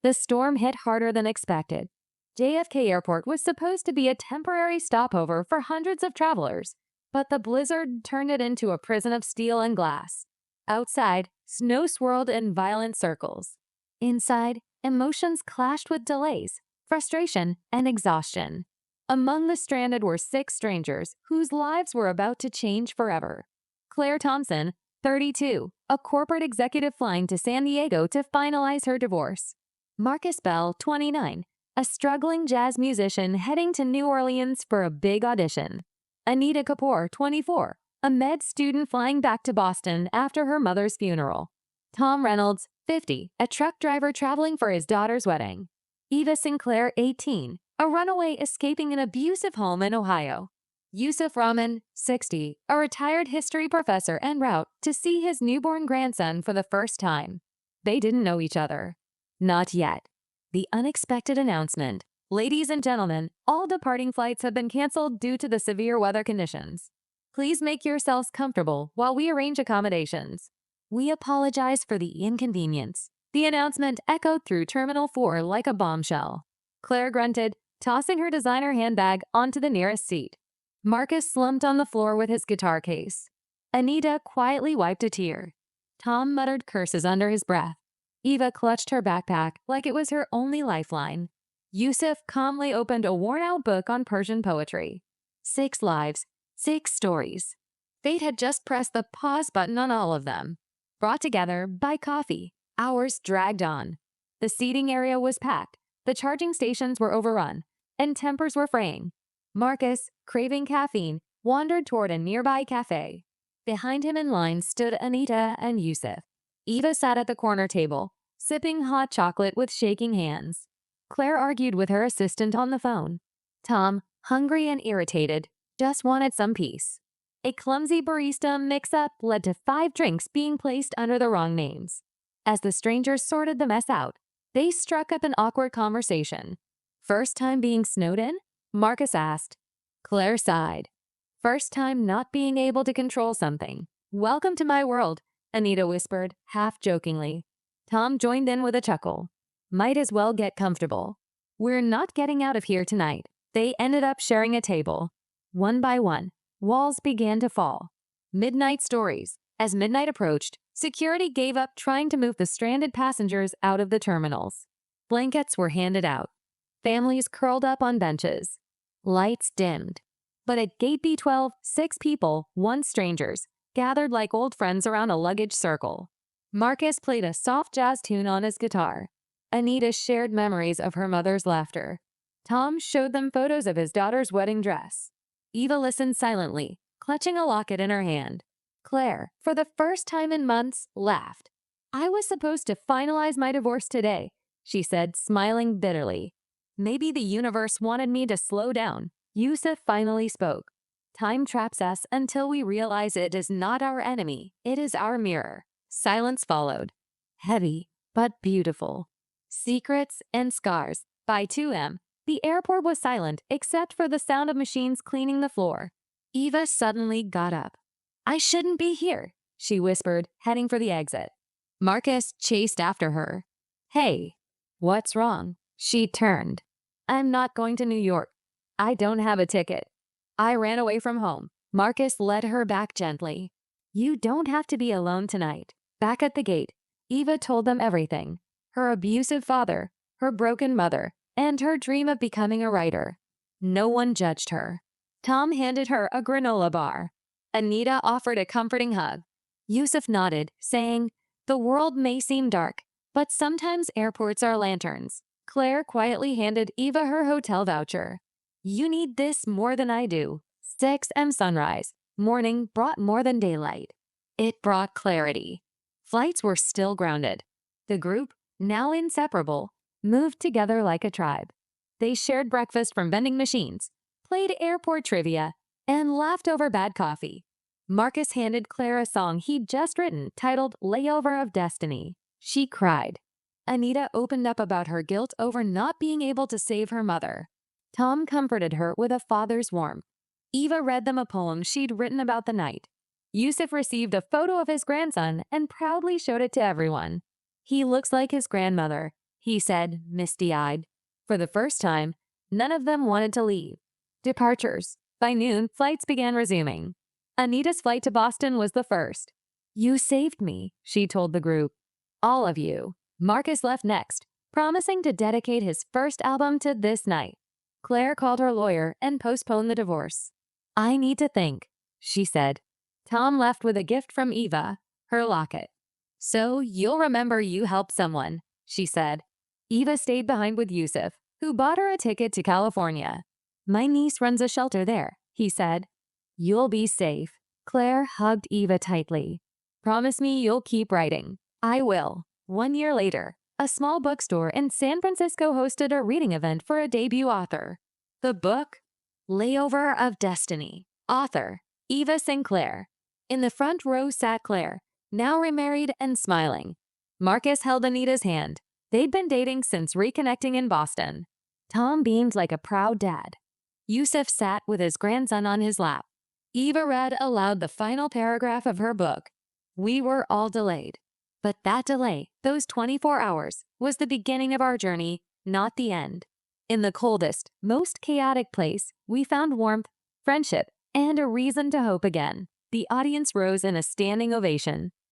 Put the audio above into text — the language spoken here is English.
The storm hit harder than expected. JFK Airport was supposed to be a temporary stopover for hundreds of travelers, but the blizzard turned it into a prison of steel and glass. Outside, snow swirled in violent circles. Inside, emotions clashed with delays, frustration, and exhaustion. Among the stranded were six strangers whose lives were about to change forever. Claire Thompson, 32, a corporate executive flying to San Diego to finalize her divorce. Marcus Bell, 29, a struggling jazz musician heading to New Orleans for a big audition. Anita Kapoor, 24, a med student flying back to Boston after her mother's funeral. Tom Reynolds, 50, a truck driver traveling for his daughter's wedding. Eva Sinclair, 18, a runaway escaping an abusive home in Ohio. Yusuf Rahman, 60, a retired history professor en route to see his newborn grandson for the first time. They didn't know each other. Not yet. The unexpected announcement. Ladies and gentlemen, all departing flights have been canceled due to the severe weather conditions. Please make yourselves comfortable while we arrange accommodations. We apologize for the inconvenience. The announcement echoed through Terminal 4 like a bombshell. Claire grunted, tossing her designer handbag onto the nearest seat. Marcus slumped on the floor with his guitar case. Anita quietly wiped a tear. Tom muttered curses under his breath. Eva clutched her backpack like it was her only lifeline. Yusuf calmly opened a worn-out book on Persian poetry. 6 lives, 6 stories. Fate had just pressed the pause button on all of them. Brought together by coffee, hours dragged on. The seating area was packed, the charging stations were overrun, and tempers were fraying. Marcus, craving caffeine, wandered toward a nearby cafe. Behind him in line stood Anita and Yusuf. Eva sat at the corner table, sipping hot chocolate with shaking hands. Claire argued with her assistant on the phone. Tom, hungry and irritated, just wanted some peace. A clumsy barista mix-up led to 5 drinks being placed under the wrong names. As the strangers sorted the mess out, they struck up an awkward conversation. First time being snowed in? Marcus asked. Claire sighed. First time not being able to control something. Welcome to my world, Anita whispered, half-jokingly. Tom joined in with a chuckle. Might as well get comfortable. We're not getting out of here tonight. They ended up sharing a table. One by one, walls began to fall. Midnight stories. As midnight approached, security gave up trying to move the stranded passengers out of the terminals. Blankets were handed out. Families curled up on benches. Lights dimmed. But at Gate B12, 6 people, once strangers, gathered like old friends around a luggage circle. Marcus played a soft jazz tune on his guitar. Anita shared memories of her mother's laughter. Tom showed them photos of his daughter's wedding dress. Eva listened silently, clutching a locket in her hand. Claire, for the first time in months, laughed. I was supposed to finalize my divorce today, she said, smiling bitterly. Maybe the universe wanted me to slow down. Yusuf finally spoke. Time traps us until we realize it is not our enemy, it is our mirror. Silence followed. Heavy, but beautiful. Secrets and Scars by 2M. The airport was silent except for the sound of machines cleaning the floor. Eva suddenly got up. I shouldn't be here, she whispered, heading for the exit. Marcus chased after her. Hey, what's wrong? She turned. I'm not going to New York. I don't have a ticket. I ran away from home. Marcus led her back gently. You don't have to be alone tonight. Back at the gate, Eva told them everything. Her abusive father, her broken mother, and her dream of becoming a writer. No one judged her. Tom handed her a granola bar. Anita offered a comforting hug. Yusuf nodded, saying, the world may seem dark, but sometimes airports are lanterns. Claire quietly handed Eva her hotel voucher. You need this more than I do. 6 M sunrise. Morning brought more than daylight. It brought clarity. Flights were still grounded. The group, now inseparable, moved together like a tribe. They shared breakfast from vending machines, played airport trivia, and laughed over bad coffee. Marcus handed Claire a song he'd just written titled Layover of Destiny. She cried. Anita opened up about her guilt over not being able to save her mother. Tom comforted her with a father's warmth. Eva read them a poem she'd written about the night. Yusuf received a photo of his grandson and proudly showed it to everyone. He looks like his grandmother, he said, misty-eyed. For the first time, none of them wanted to leave. Departures. By noon, flights began resuming. Anita's flight to Boston was the first. "You saved me," she told the group. "All of you." Marcus left next, promising to dedicate his first album to this night. Claire called her lawyer and postponed the divorce. "I need to think," she said. Tom left with a gift from Eva, her locket. "So you'll remember you helped someone," she said. Eva stayed behind with Yusuf, who bought her a ticket to California. "My niece runs a shelter there," he said. "You'll be safe." Claire hugged Eva tightly. "Promise me you'll keep writing." "I will." 1 year later, a small bookstore in San Francisco hosted a reading event for a debut author. The book, Layover of Destiny. Author, Eva Sinclair. In the front row sat Claire, now remarried and smiling. Marcus held Anita's hand. They'd been dating since reconnecting in Boston. Tom beamed like a proud dad. Yusuf sat with his grandson on his lap. Eva read aloud the final paragraph of her book. We were all delayed. But that delay, those 24 hours, was the beginning of our journey, not the end. In the coldest, most chaotic place, we found warmth, friendship, and a reason to hope again. The audience rose in a standing ovation.